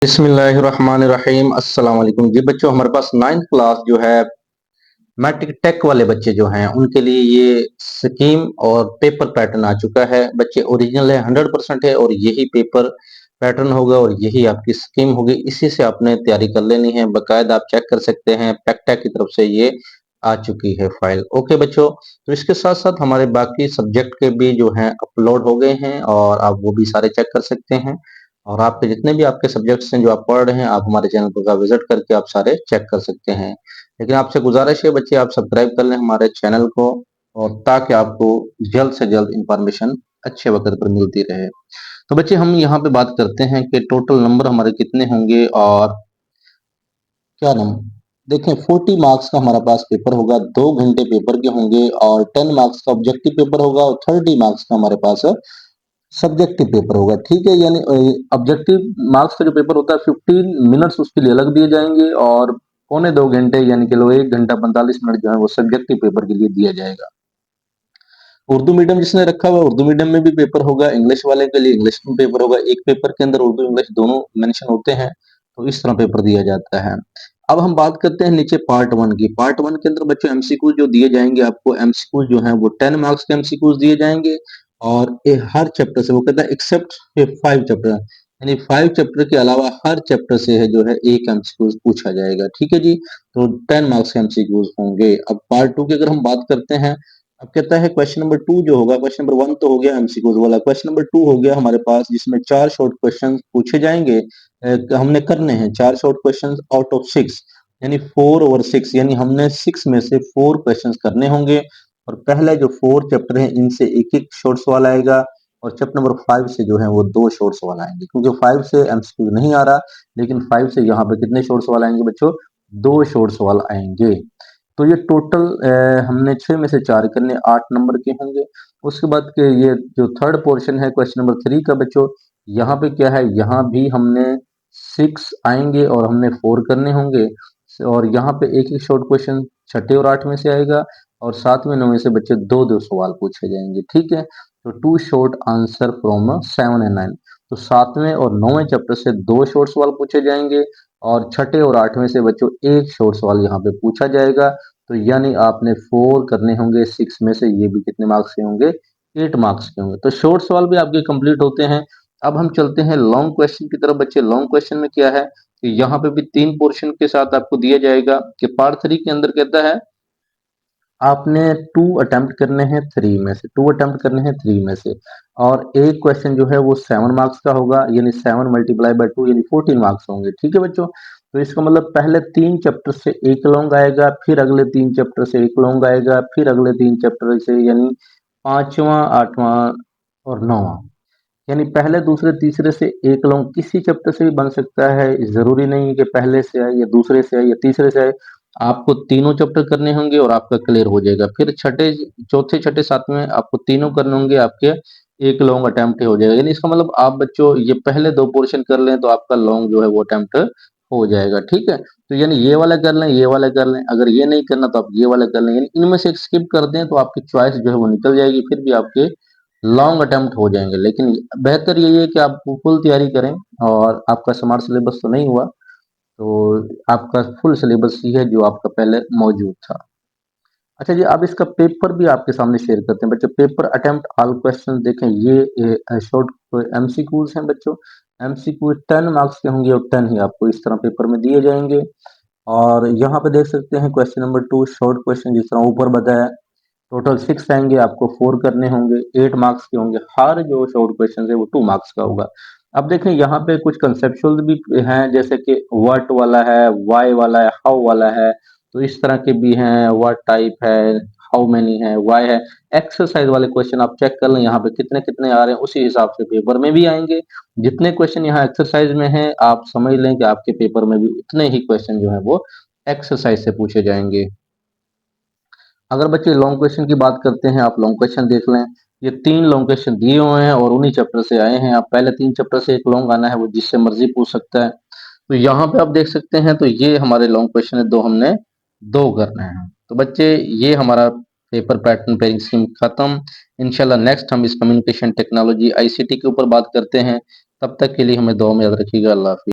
बिस्मिल्लाहिर्रहमानिर्रहीम अस्सलाम वालेकुम जी बच्चों। हमारे पास 9th क्लास जो है मैट्रिक टेक वाले बच्चे जो हैं उनके लिए ये स्कीम और पेपर पैटर्न आ चुका है। बच्चे ओरिजिनल है, 100% है और यही पेपर पैटर्न होगा और यही आपकी स्कीम होगी। इसी से आपने तैयारी कर लेनी है। बाकायदा आप चेक कर सकते हैं, पैक्टेक की तरफ से ये आ चुकी है फाइल। ओके बच्चों, तो इसके साथ साथ हमारे बाकी सब्जेक्ट के भी जो हैं अपलोड हो गए हैं और आप वो भी सारे चेक कर सकते हैं। और आपके जितने भी आपके सब्जेक्ट्स हैं जो आप पढ़ रहे हैं, आप हमारे चैनल पर विजिट करके आप सारे चेक कर सकते हैं। लेकिन आपसे गुजारिश है बच्चे, आप सब्सक्राइब कर लें हमारे चैनल को, और ताकि आपको जल्द से जल्द इंफॉर्मेशन अच्छे वक्त पर मिलती रहे। तो बच्चे हम यहाँ पे बात करते हैं कि टोटल नंबर हमारे कितने होंगे और क्या नंबर। देखें, 40 मार्क्स का हमारे पास पेपर होगा, 2 घंटे पेपर के होंगे और 10 मार्क्स का ऑब्जेक्टिव पेपर होगा और 30 मार्क्स का हमारे पास सब्जेक्टिव पेपर होगा। ठीक है, यानी ऑब्जेक्टिव मार्क्स का जो पेपर होता है 15 मिनट्स उसके लिए अलग दिए जाएंगे और 1.25 घंटे यानी कि लो 1 घंटा 45 मिनट जो है वो सब्जेक्टिव पेपर के लिए दिया जाएगा। उर्दू मीडियम जिसने रखा हुआ उर्दू मीडियम में भी पेपर होगा, इंग्लिश वाले के लिए इंग्लिश में पेपर होगा। एक पेपर के अंदर उर्दू इंग्लिश दोनों मेंशन होते हैं, तो इस तरह पेपर दिया जाता है। अब हम बात करते हैं नीचे पार्ट वन की। पार्ट वन के अंदर बच्चों एमसीक्यू जो दिए जाएंगे आपको, एमसीक्यू जो है वो 10 मार्क्स के एमसीक्यू दिए जाएंगे और हर चैप्टर से, वो कहता है एक्सेप्ट 5 चैप्टर, यानी 5 चैप्टर के अलावा हर चैप्टर से है जो है एक एमसीक्यू पूछा जाएगा। ठीक है जी, तो 10 मार्क्स के एमसीक्यूज होंगे। अब पार्ट टू की अगर हम बात करते हैं, अब कहता है क्वेश्चन नंबर 2 जो होगा, क्वेश्चन नंबर 1 तो हो गया एमसीक्यूज वाला, क्वेश्चन नंबर 2 हो गया हमारे पास जिसमें 4 शॉर्ट क्वेश्चन पूछे जाएंगे। हमने करने हैं 4 शॉर्ट क्वेश्चन आउट ऑफ 6, यानी 4/6, यानी हमने 6 में से 4 क्वेश्चन करने होंगे। और पहले जो 4 चैप्टर हैं इनसे एक एक शॉर्ट सवाल आएगा और चैप्टर नंबर 5 से जो है वो 2 शॉर्ट सवाल आएंगे, क्योंकि 5 से एमसीक्यू नहीं आ रहा, लेकिन 5 से यहाँ पे कितने शॉर्ट सवाल आएंगे बच्चों, 2 शॉर्ट सवाल आएंगे। तो ये टोटल हमने 6 में से 4 करने, 8 नंबर के होंगे। उसके बाद के ये जो थर्ड पोर्शन है क्वेश्चन नंबर 3 का बच्चों, यहाँ पे क्या है, यहाँ भी हमने 6 आएंगे और हमने 4 करने होंगे। और यहाँ पे एक एक शॉर्ट क्वेश्चन छठे और 8वें से आएगा और 7वें 9वें से बच्चे 2-2 सवाल पूछे जाएंगे। ठीक है, तो 2 शॉर्ट आंसर फ्रॉम 7 एंड 9। तो 7वें और 9वें चैप्टर से 2 शॉर्ट सवाल पूछे जाएंगे और छठे और 8वें से बच्चों एक शॉर्ट सवाल यहाँ पे पूछा जाएगा। तो यानी आपने 4 करने होंगे 6 में से, ये भी कितने मार्क्स के होंगे, 8 मार्क्स के होंगे। तो शॉर्ट सवाल भी आपके कंप्लीट होते हैं। अब हम चलते हैं लॉन्ग क्वेश्चन की तरफ। बच्चे लॉन्ग क्वेश्चन में क्या है कि यहाँ पे भी 3 पोर्शन के साथ आपको दिया जाएगा कि पार्ट 3 के अंदर कहता है आपने 2 अटेम्प्ट करने हैं 3 में से, 2 अटेम्प्ट करने हैं 3 में से, और एक क्वेश्चन जो है वो 7 मार्क्स का होगा, यानी 7 मल्टीप्लाई बाय 2 यानी 14 मार्क्स होंगे। ठीक है बच्चों, तो इसका मतलब पहले 3 चैप्टर से एक लॉन्ग आएगा, फिर अगले 3 चैप्टर से एक लॉन्ग आएगा, फिर अगले 3 चैप्टर से, यानी 5वां 8वां और 9वां, यानी पहले दूसरे तीसरे से एक लॉन्ग किसी चैप्टर से भी बन सकता है। जरूरी नहीं है कि पहले से आए या दूसरे से आए या तीसरे से आए, आपको तीनों चैप्टर करने होंगे और आपका क्लियर हो जाएगा। फिर छठे चौथे छठे सातवें आपको तीनों करने होंगे, आपके एक लॉन्ग अटेम्प्ट हो जाएगा। यानी इसका मतलब आप बच्चों ये पहले 2 पोर्शन कर लें तो आपका लॉन्ग जो है वो अटेम्प्ट हो जाएगा। ठीक है, तो यानी ये वाला कर लें, ये वाला कर लें, अगर ये नहीं करना तो आप ये वाला कर लें, यानी इनमें से एक स्किप कर दें तो आपकी चॉइस जो है वो निकल जाएगी, फिर भी आपके लॉन्ग अटेम्प्ट हो जाएंगे। लेकिन बेहतर यही है कि आप फुल तैयारी करें और आपका स्मार्ट सिलेबस तो नहीं हुआ, तो आपका फुल सिलेबस ही है जो आपका पहले मौजूद था। अच्छा जी, अब इसका पेपर भी आपके सामने शेयर करते हैं बच्चों। पेपर अटेम्प्ट ऑल क्वेश्चन देखें, ये शॉर्ट एमसीक्यूज हैं बच्चों। एमसीक्यू 10 मार्क्स के होंगे और 10 ही आपको इस तरह पेपर में दिए जाएंगे। और यहाँ पे देख सकते हैं क्वेश्चन नंबर 2 शॉर्ट क्वेश्चन जिस तरह ऊपर बताया, टोटल 6 आएंगे, आपको 4 करने होंगे, 8 मार्क्स के होंगे। हर जो शॉर्ट क्वेश्चन है वो 2 मार्क्स का होगा। अब देखें यहाँ पे कुछ कंसेप्चुअल भी हैं, जैसे कि व्हाट वाला है, व्हाई वाला है, हाउ वाला है, तो इस तरह के भी हैं। व्हाट टाइप है, हाउ मेनी है, व्हाई है। एक्सरसाइज वाले क्वेश्चन आप चेक कर लें यहाँ पे कितने कितने आ रहे हैं, उसी हिसाब से पेपर में भी आएंगे। जितने क्वेश्चन यहाँ एक्सरसाइज में हैं आप समझ लें कि आपके पेपर में भी उतने ही क्वेश्चन जो है वो एक्सरसाइज से पूछे जाएंगे। अगर बच्चे लॉन्ग क्वेश्चन की बात करते हैं, आप लॉन्ग क्वेश्चन देख लें। ये 3 लॉन्ग क्वेश्चन दिए हुए हैं और उन्हीं चैप्टर से आए हैं। आप पहले 3 चैप्टर से एक लॉन्ग आना है, वो जिससे मर्जी पूछ सकता है। तो यहाँ पे आप देख सकते हैं, तो ये हमारे लॉन्ग क्वेश्चन है, 2 हमने 2 करने हैं। तो बच्चे ये हमारा पेपर पैटर्न पेयरिंग स्कीम खत्म। इंशाल्लाह नेक्स्ट हम इस कम्युनिकेशन टेक्नोलॉजी आईसीटी के ऊपर बात करते हैं। तब तक के लिए हमें दुआ में याद रखिएगा। अल्लाह हाफिज।